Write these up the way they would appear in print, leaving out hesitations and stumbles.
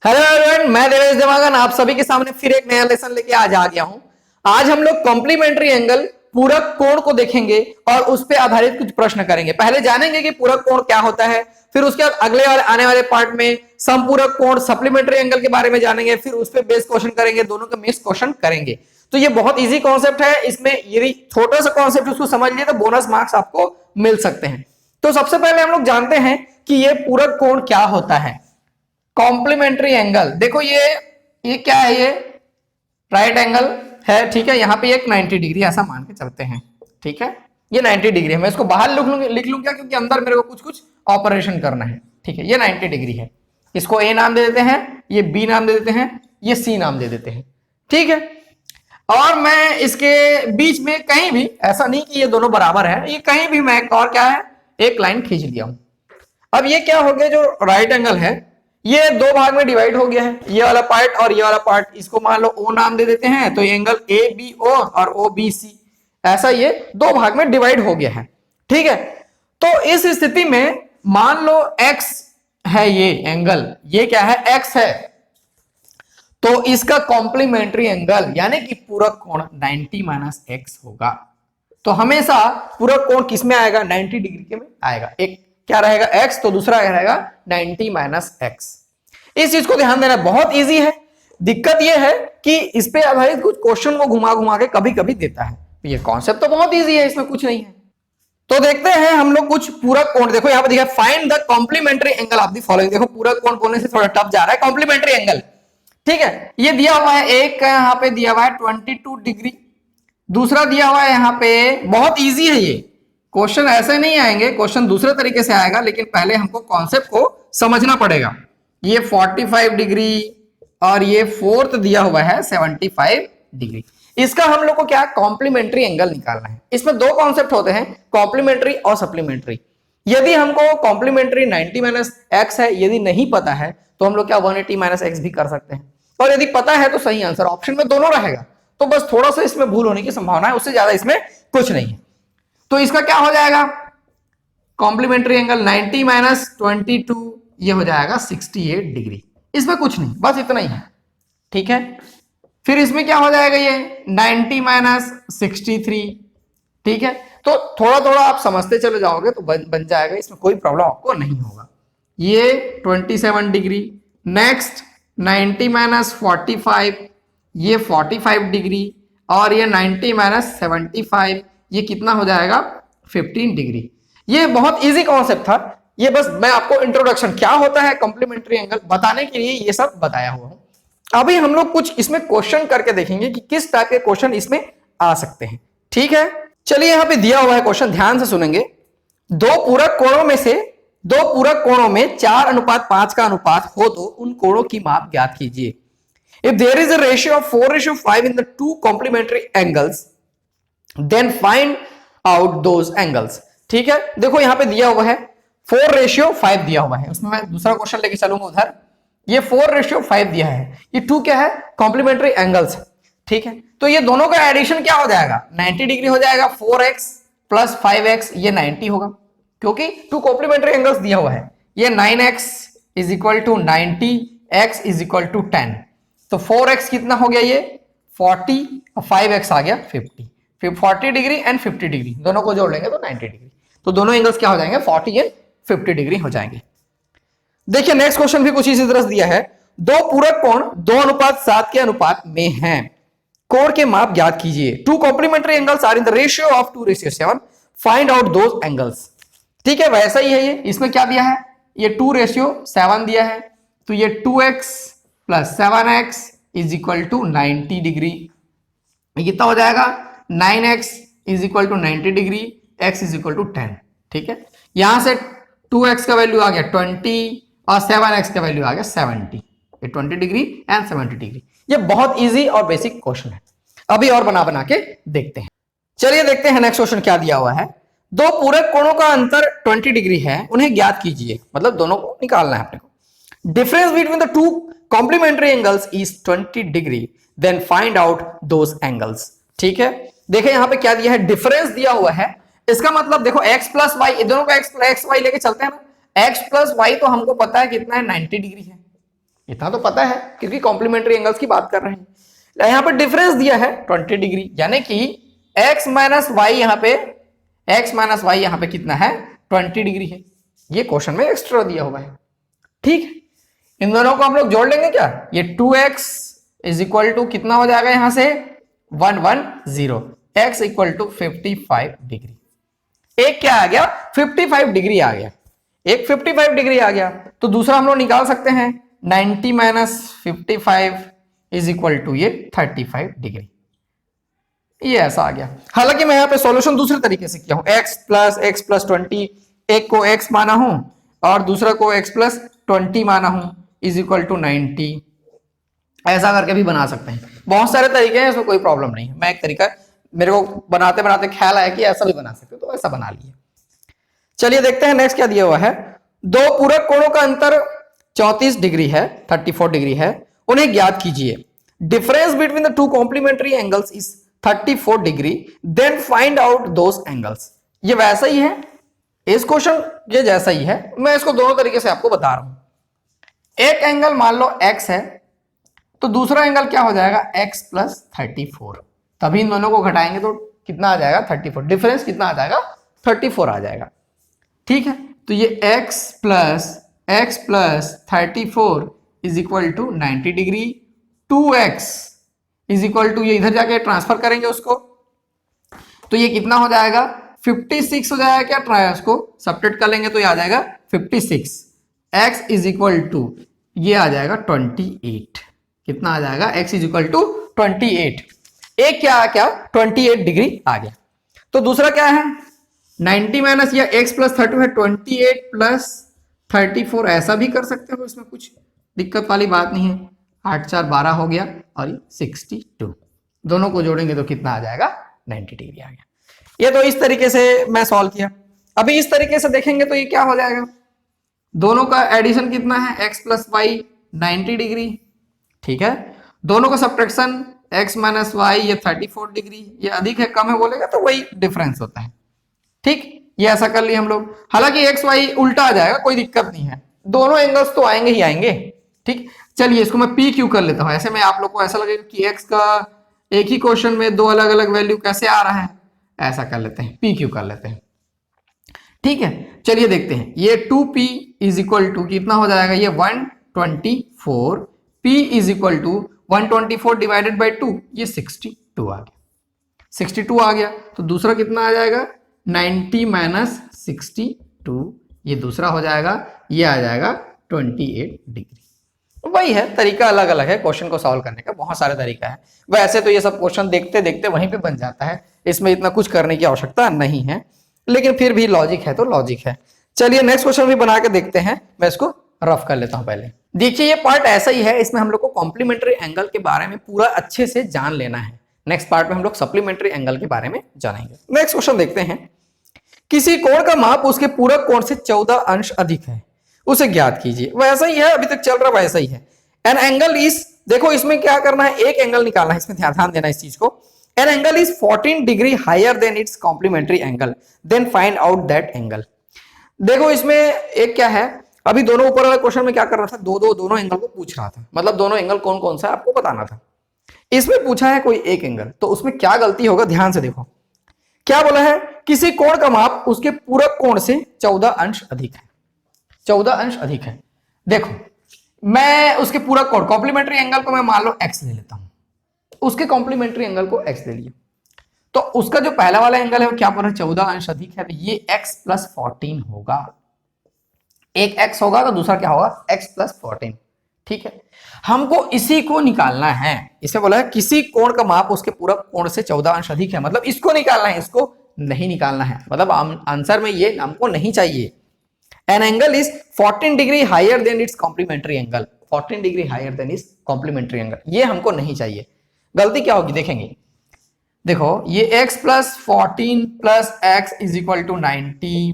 Hello everyone, मैं देवेश देवांगन आप सभी के सामने फिर एक नया लेसन लेके आज आ गया हूं। आज हम लोग कॉम्प्लीमेंट्री एंगल पूरक कोण को देखेंगे और उस पर आधारित कुछ प्रश्न करेंगे। पहले जानेंगे कि पूरक कोण क्या होता है, फिर उसके बाद अगले वाले आने वाले पार्ट में समपूरक कोण सप्लीमेंट्री एंगल के बारे में जानेंगे, फिर उस पर बेस क्वेश्चन करेंगे, दोनों के मिक्स क्वेश्चन करेंगे। तो ये बहुत इजी कॉन्सेप्ट है, इसमें यदि छोटा सा कॉन्सेप्ट उसको समझ लिए तो बोनस मार्क्स आपको मिल सकते हैं। तो सबसे पहले हम लोग जानते हैं कि ये पूरक कोण क्या होता है। कॉम्प्लीमेंट्री एंगल, देखो ये क्या है, ये राइट एंगल है, ठीक है। यहाँ पे एक 90 डिग्री ऐसा मान के चलते हैं, ठीक है। ये 90 डिग्री है, मैं इसको बाहर लिख लूं क्या, क्योंकि अंदर मेरे को कुछ कुछ ऑपरेशन करना है, ठीक है। ये 90 डिग्री है, इसको ए नाम दे देते हैं, ये बी नाम दे देते हैं, ये सी नाम दे देते हैं, ठीक है। और मैं इसके बीच में कहीं भी, ऐसा नहीं कि ये दोनों बराबर है, ये कहीं भी मैं और क्या है, एक लाइन खींच लिया हूं। अब ये क्या हो गया, जो राइट एंगल है ये दो भाग में डिवाइड हो गया है, ये वाला पार्ट और ये वाला पार्ट। इसको मान लो ओ नाम दे देते हैं, तो ये एंगल ए बी ओ और ओ बी सी, ऐसा ये दो भाग में डिवाइड हो गया है, ठीक है। तो इस स्थिति में मान लो एक्स है ये एंगल, ये क्या है, एक्स है, तो इसका कॉम्प्लीमेंट्री एंगल यानी कि पूरक कोण 90 माइनस एक्स होगा। तो हमेशा पूरक कोण किस में आएगा, 90 डिग्री के में आएगा। एक क्या रहेगा x, तो दूसरा रहेगा 90 माइनस एक्स। इस चीज को ध्यान देना, बहुत इजी है। दिक्कत यह है कि इस पे आधारित कुछ क्वेश्चन को घुमा घुमा के कभी कभी देता है। ये कॉन्सेप्ट तो बहुत इजी है, इसमें कुछ नहीं है। तो देखते हैं हम लोग कुछ पूरक कोण। देखो यहां पर दिखा find the complementary angle of the following. देखो पूरक कोण बोलने से थोड़ा टफ जा रहा है, कॉम्प्लीमेंट्री एंगल, ठीक है। ये दिया हुआ है, एक यहां पे दिया हुआ है 22 डिग्री, दूसरा दिया हुआ है यहाँ पे, बहुत इजी है ये क्वेश्चन, ऐसे नहीं आएंगे क्वेश्चन, दूसरे तरीके से आएगा, लेकिन पहले हमको कॉन्सेप्ट को समझना पड़ेगा। ये 45 डिग्री और ये फोर्थ दिया हुआ है 75 डिग्री। इसका हम लोग को क्या, कॉम्प्लीमेंट्री एंगल निकालना है। इसमें दो कॉन्सेप्ट होते हैं, कॉम्प्लीमेंट्री और सप्लीमेंट्री। यदि हमको कॉम्प्लीमेंट्री 90 माइनस एक्स है, यदि नहीं पता है तो हम लोग क्या 180 माइनस एक्स भी कर सकते हैं, और यदि पता है तो सही आंसर ऑप्शन में दोनों रहेगा। तो बस थोड़ा सा इसमें भूल होने की संभावना है, उससे ज्यादा इसमें कुछ नहीं है। तो इसका क्या हो जाएगा, कॉम्प्लीमेंट्री एंगल 90 माइनस 22, ये हो जाएगा 68 डिग्री। इसमें कुछ नहीं, बस इतना ही है, ठीक है। फिर इसमें क्या हो जाएगा, ये 90 माइनस 63, ठीक है। तो थोड़ा थोड़ा आप समझते चले जाओगे तो बन जाएगा, इसमें कोई प्रॉब्लम आपको नहीं होगा। ये 27 डिग्री, नेक्स्ट 90 माइनस 45, ये 45 डिग्री, और ये 90 माइनस 75, ये कितना हो जाएगा 15 डिग्री। ये बहुत इजी कॉन्सेप्ट था, ये बस मैं आपको इंट्रोडक्शन क्या होता है कॉम्प्लीमेंट्री एंगल बताने के लिए ये सब बताया हुआ हूं। अभी हम लोग कुछ इसमें क्वेश्चन करके देखेंगे कि किस टाइप के क्वेश्चन इसमें आ सकते हैं, ठीक है। चलिए यहां पे दिया हुआ है क्वेश्चन, ध्यान से सुनेंगे। दो पूरक कोणों में 4:5 का अनुपात हो तो उन कोणों की माप ज्ञात कीजिए। If there is a ratio of 4:5 in the two complementary angles, then find out those angles। ठीक है, देखो यहां पे दिया हुआ है 4:5 दिया हुआ है, उसमें मैं दूसरा क्वेश्चन लेके चलूंगा उधर। ये 4:5 दिया है, ये टू क्या है, कॉम्प्लीमेंट्री एंगल्स, ठीक है। तो ये दोनों का एडिशन क्या हो जाएगा, 90 डिग्री हो जाएगा। 4x प्लस 5x ये 90 होगा, क्योंकि टू कॉम्प्लीमेंट्री एंगल्स दिया हुआ है। ये 9x is equal to 90, x is equal to 10। तो 4x कितना हो गया, ये 40 और 5x आ गया 50। फिर 40 डिग्री एंड 50 डिग्री दोनों को जोड़ लेंगे तो 90 डिग्री। तो दोनों एंगल्स क्या हो जाएंगे, 40 एंड 50 डिग्री हो जाएंगे। देखिए नेक्स्ट क्वेश्चन भी कुछ इसी तरह दिया है। दो पूरक कोण 2:7 के अनुपात में हैं, कोण के माप ज्ञात कीजिए। Two complementary angles are in the ratio of 2:7, find out those angles. ठीक है, वैसा ही है ये। इसमें क्या दिया है, ये 2:7 दिया है, तो ये 2x plus 7x is equal to 90 degree. कितना हो जाएगा, 9x is equal to 90 degree, x is equal to 10। ठीक है, यहां से 2x का वैल्यू आ गया 20 और 7x का वैल्यू आ गया 70। ये 20 डिग्री एंड 70 डिग्री। ये बहुत इजी और बेसिक क्वेश्चन है, अभी और बना बना के देखते हैं। चलिए देखते हैं नेक्स्ट क्वेश्चन क्या दिया हुआ है। दो पूरक कोणों का अंतर 20 डिग्री है, उन्हें ज्ञात कीजिए, मतलब दोनों को निकालना है अपने को। Difference between the two complementary angles is 20 degree, then find out those angles. ठीक है, देखिए यहां पे क्या दिया है, डिफरेंस दिया हुआ है। इसका मतलब देखो x प्लस वाई, दोनों को x वाई लेके चलते हैं ना। x प्लस वाई तो हमको पता है कितना है, 90 डिग्री है। इतना तो पता है क्योंकि कॉम्प्लीमेंट्री एंगल्स की बात कर रहे हैं। यहां पे डिफरेंस दिया है 20 डिग्री, यानी कि x माइनस वाई यहां पे कितना है 20 डिग्री है। ये क्वेश्चन में एक्स्ट्रा दिया हुआ है। ठीक है, इन दोनों को हम लोग जोड़ लेंगे क्या, ये 2x इज इक्वल टू कितना हो जाएगा यहां से 110, x इक्वल टू 55 डिग्री। एक क्या आ गया 55 डिग्री आ गया, एक 55 डिग्री आ गया, तो दूसरा हम लोग निकाल सकते हैं 90 माइनस 55 इज इक्वल टू ये 35 डिग्री। ये ऐसा आ गया। हालांकि मैं यहां पे सॉल्यूशन दूसरे तरीके से किया हूं, x प्लस 20, एक को x माना हूं और दूसरा को x प्लस 20 माना हूं इज इक्वल टू 90। ऐसा करके भी बना सकते हैं, बहुत सारे तरीके हैं, इसमें कोई प्रॉब्लम नहीं है। मैं एक तरीका मेरे को बनाते बनाते ख्याल आया कि ऐसा भी बना सकते हो, तो ऐसा बना लिए। चलिए देखते हैं नेक्स्ट क्या दिया हुआ है। दो पूरक कोणों का अंतर 34 डिग्री है, 34 डिग्री है, उन्हें ज्ञात कीजिए। Difference between the two complementary angles is 34 degree, then find out those angles. ये वैसा ही है, इस क्वेश्चन ये जैसा ही है, मैं इसको दोनों तरीके से आपको बता रहा हूं। एक एंगल मान लो x है, तो दूसरा एंगल क्या हो जाएगा x प्लस 34, तभी इन दोनों को घटाएंगे तो कितना आ जाएगा 34, डिफरेंस कितना आ जाएगा 34 आ जाएगा। ठीक है, तो ये x plus 34 is equal to 90 degree, 2x is equal to, ये इधर जाके ट्रांसफर करेंगे उसको, तो ये कितना हो जाएगा 56 हो जाएगा क्या, ट्राई उसको सब्ट्रैक्ट कर लेंगे तो ये आ जाएगा 56। x इज इक्वल टू ये आ जाएगा 28, कितना आ जाएगा x इज इक्वल टू 28। एक क्या आ गया 28 डिग्री आ गया। तो दूसरा क्या है 90 माइनस या x प्लस 30 है, 28 प्लस 34 ऐसा भी कर सकते हो, इसमें कुछ दिक्कत वाली बात नहीं है। 8 4 12 हो गया और ये 62, दोनों को जोड़ेंगे तो कितना आ जाएगा 90 डिग्री आ गया। ये तो इस तरीके से मैं सॉल्व किया। अभी इस तरीके से देखेंगे तो ये क्या हो जाएगा, दोनों का एडिशन कितना है x प्लस वाई 90 डिग्री। ठीक है, दोनों का सब्ट्रैक्शन x माइनस वाई ये 34 डिग्री, ये अधिक है कम है बोलेगा तो वही डिफरेंस होता है। ठीक, ये ऐसा कर लिए हम लोग। हालांकि एक्स वाई उल्टा आ जाएगा, कोई दिक्कत नहीं है, दोनों एंगल्स तो आएंगे ही आएंगे। ठीक, चलिए इसको मैं पी क्यू कर लेता हूं, ऐसे में आप लोग को ऐसा लगेगा कि एक्स का एक ही क्वेश्चन में दो अलग अलग वैल्यू कैसे आ रहा है, ऐसा कर लेते हैं, पी क्यू कर लेते हैं। ठीक है, चलिए देखते हैं। ये 2p इज इक्वल टू कितना हो जाएगा, ये 124, p is equal to 124 divided by 2, ये 62 आ गया, 62 आ गया। तो दूसरा कितना आ जाएगा 90 माइनस 62, ये दूसरा हो जाएगा, ये आ जाएगा 28 डिग्री। वही है, तरीका अलग अलग है क्वेश्चन को सॉल्व करने का, बहुत सारे तरीका है। वैसे तो ये सब क्वेश्चन देखते देखते वहीं पे बन जाता है, इसमें इतना कुछ करने की आवश्यकता नहीं है, लेकिन फिर भी लॉजिक है तो लॉजिक है। चलिए नेक्स्ट क्वेश्चन भी बना के देखते हैं, मैं इसको रफ कर लेता हूं। पहले देखिए ये पार्ट ऐसा ही है, इसमें हम लोग को कॉम्प्लीमेंट्री एंगल के बारे में पूरा अच्छे से जान लेना है। नेक्स्ट पार्ट में हम लोग सप्लीमेंट्री एंगल के बारे में जानेंगे। नेक्स्ट क्वेश्चन देखते हैं। किसी कोण का माप उसके पूरक कोण से 14 अंश अधिक है, उसे ज्ञात कीजिए। वैसा ही है, अभी तक चल रहा वैसा ही है। एन एंगल इज, देखो इसमें क्या करना है, एक एंगल निकालना है, इसमें ध्यान देना इस चीज को। An angle is 14 degree higher than its complementary angle, then find out that angle. देखो इसमें एक क्या है, अभी दोनों ऊपर वाला क्वेश्चन में क्या कर रहा था, दोनों एंगल को पूछ रहा था, मतलब दोनों एंगल कौन कौन सा है आपको बताना था। इसमें पूछा है कोई एक एंगल, तो उसमें क्या गलती होगा ध्यान से देखो। क्या बोला है, किसी कोण का माप उसके पूरक कोण से 14 अंश अधिक है, 14 अंश अधिक है। देखो मैं उसके पूरक कोण कॉम्प्लीमेंट्री एंगल को मैं मान लो x ले लेता हूं, उसके कॉम्प्लीमेंट्री एंगल को x ले लिया, तो उसका जो पहला वाला एंगल है वो क्या बोल रहा है 14 अंश अधिक है, तो ये x प्लस 14 होगा। एक x होगा तो दूसरा क्या होगा x प्लस 14। ठीक है, हमको इसी को निकालना है। इसमें बोला है किसी कोण का माप उसके पूरक कोण से 14 अंश अधिक है, मतलब इसको निकालना है, इसको नहीं निकालना है, मतलब आंसर में ये हमको नहीं चाहिए। An angle is 14 degree higher than its complementary angle, 14 degree higher than its complementary angle, ये हमको नहीं चाहिए। गलती क्या होगी देखेंगे, देखो ये x plus 14 plus x is equal to 90,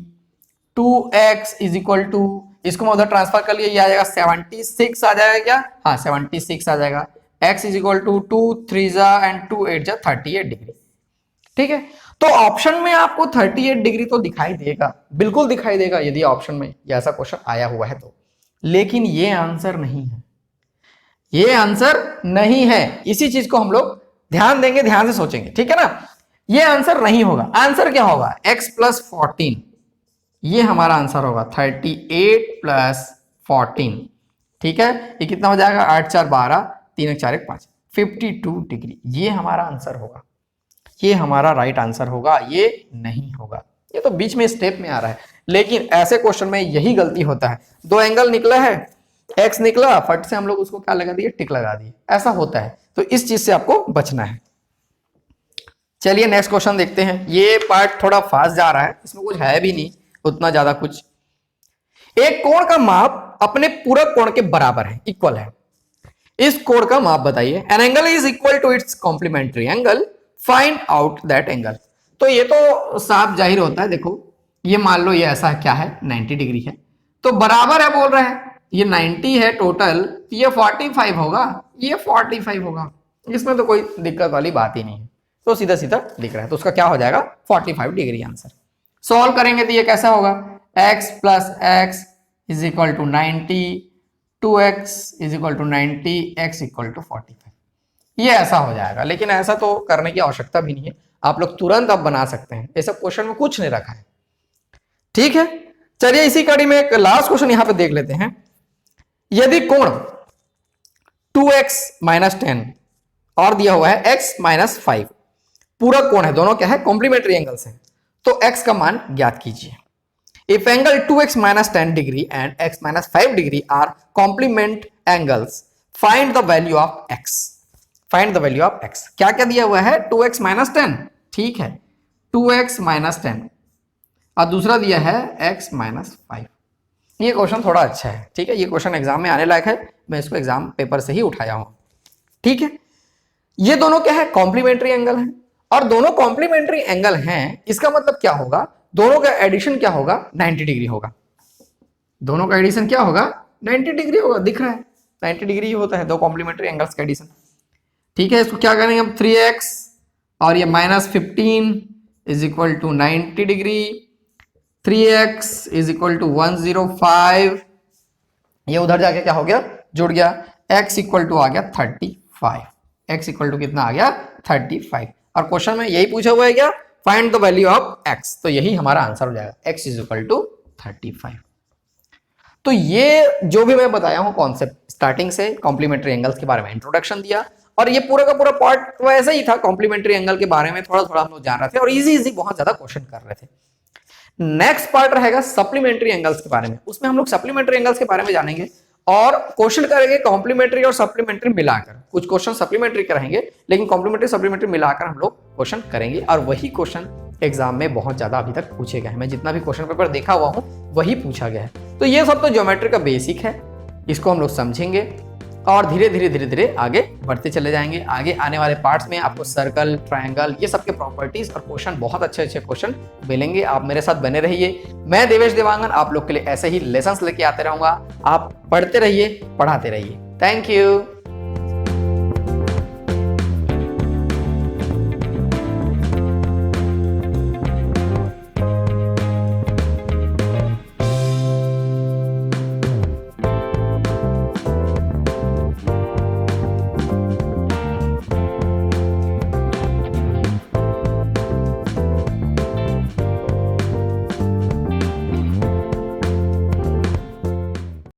2x is equal to, इसको मैं उधर ट्रांसफर कर लिया, ये आ जाएगा 76 आ जाएगा क्या, हाँ 76 आ जाएगा। x इज इक्वल टू 2 3 जा एंड 2 8 जा 38 डिग्री। ठीक है, तो ऑप्शन में आपको 38 डिग्री तो दिखाई देगा, बिल्कुल दिखाई देगा, यदि ऑप्शन में ऐसा क्वेश्चन आया हुआ है तो, लेकिन ये आंसर नहीं है। ये आंसर नहीं है। इसी चीज को हम लोग ध्यान देंगे, ध्यान से सोचेंगे, ठीक है ना। ये आंसर नहीं होगा। आंसर क्या होगा? x प्लस 14, ये हमारा आंसर होगा 38 प्लस 14, ठीक है। ये कितना हो जाएगा? 8 4 12, 3 1 4 1 5, 52 डिग्री। ये हमारा आंसर होगा, ये हमारा राइट आंसर होगा, ये नहीं होगा। ये तो बीच में स्टेप में आ रहा है, लेकिन ऐसे क्वेश्चन में यही गलती होता है। दो एंगल निकला है, एक्स निकला, फट से हम लोग उसको क्या लगा दिए? टिक लगा दिए। ऐसा होता है, तो इस चीज से आपको बचना है। चलिए नेक्स्ट क्वेश्चन देखते हैं। ये पार्ट थोड़ा फास्ट जा रहा है, इसमें कुछ है भी नहीं उतना ज्यादा कुछ। एक कोण का माप अपने पूरक कोण के बराबर है, इक्वल है। इस कोण का माप बताइए। An angle is equal to its complementary angle, find out that angle. तो ये तो साफ जाहिर होता है। देखो ये मान लो ये ऐसा क्या है? 90 डिग्री है, तो बराबर है बोल रहे हैं। ये 90 है टोटल, तो ये 45 होगा, ये 45 होगा। इसमें तो कोई दिक्कत वाली बात ही नहीं है, तो सीधा सीधा दिख रहा है। तो उसका क्या हो जाएगा? 45 डिग्री आंसर। सॉल्व करेंगे तो ये कैसा होगा? x plus x is equal to 90, 2x is equal to 90, x equal to 45। ये ऐसा हो जाएगा, लेकिन ऐसा तो करने की आवश्यकता भी नहीं है। आप लोग तुरंत अब बना सकते हैं, ऐसा क्वेश्चन में कुछ नहीं रखा है, ठीक है। चलिए इसी कड़ी में एक लास्ट क्वेश्चन यहां पे देख लेते हैं। यदि कोण 2x माइनस 10 और दिया हुआ है x माइनस 5, पूरक कोण है, दोनों क्या है? कॉम्प्लीमेंट्री एंगल्स हैं, तो x का मान ज्ञात कीजिए। If angle 2x minus 10 degree and x minus 5 degree are complement angles, find the value of x. Find the value of x. क्या क्या दिया हुआ है? 2x minus 10, ठीक है, 2x minus 10, और दूसरा दिया है x minus 5। ये क्वेश्चन थोड़ा अच्छा है, ठीक है। ये क्वेश्चन एग्जाम में आने लायक है, मैं इसको एग्जाम पेपर से ही उठाया हूं, ठीक है। ये दोनों क्या है? कॉम्प्लीमेंट्री एंगल है, और दोनों कॉम्प्लीमेंट्री एंगल हैं। इसका मतलब क्या होगा? दोनों का एडिशन क्या होगा? 90 डिग्री होगा। दोनों का एडिशन क्या होगा? 90 डिग्री होगा। दिख रहा है 90 डिग्री होता है दो कॉम्प्लीमेंट्री एंगल्स का एडिशन, ठीक है। इसको क्या करेंगे हम? 3x और ये minus 15 is equal to 90 degree, 3x is equal to 105, ये उधर जाके क्या हो गया? जुड़ गया। x इक्वल टू आ गया 35, x इक्वल टू कितना आ गया? 35। और क्वेश्चन में यही पूछा हुआ है क्या? Find the value of x, तो यही हमारा आंसर हो जाएगा, x इज इक्वल टू 35। तो ये जो भी मैं बताया हूं कॉन्सेप्ट, स्टार्टिंग से कॉम्प्लीमेंट्री एंगल्स के बारे में इंट्रोडक्शन दिया, और ये पूरा का पूरा पार्ट वैसा ही था। कॉम्प्लीमेंट्री एंगल के बारे में थोड़ा थोड़ा हम लोग जान रहे थे, और इजी बहुत ज्यादा क्वेश्चन कर रहे थे। नेक्स्ट पार्ट रहेगा सप्लीमेंट्री एंगल्स के बारे में। उसमें हम लोग सप्लीमेंट्री एंगल्स के बारे में जानेंगे और क्वेश्चन करेंगे कॉम्प्लीमेंट्री और सप्लीमेंट्री मिलाकर। कुछ क्वेश्चन सप्लीमेंट्री के रहेंगे, लेकिन कॉम्प्लीमेंट्री सप्लीमेंट्री मिलाकर हम लोग क्वेश्चन करेंगे, और वही क्वेश्चन एग्जाम में बहुत ज्यादा अभी तक पूछे गए हैं। मैं जितना भी क्वेश्चन पेपर देखा हुआ हूं वही पूछा गया है। तो ये सब तो ज्योमेट्री का बेसिक है, इसको हम लोग समझेंगे और धीरे धीरे आगे बढ़ते चले जाएंगे। आगे आने वाले पार्ट्स में आपको सर्कल, ट्रायंगल, ये सब के प्रॉपर्टीज और क्वेश्चन, बहुत अच्छे अच्छे क्वेश्चन मिलेंगे। आप मेरे साथ बने रहिए। मैं देवेश देवांगन आप लोग के लिए ऐसे ही लेसन्स लेके आते रहूंगा। आप पढ़ते रहिए, पढ़ाते रहिए। Thank you.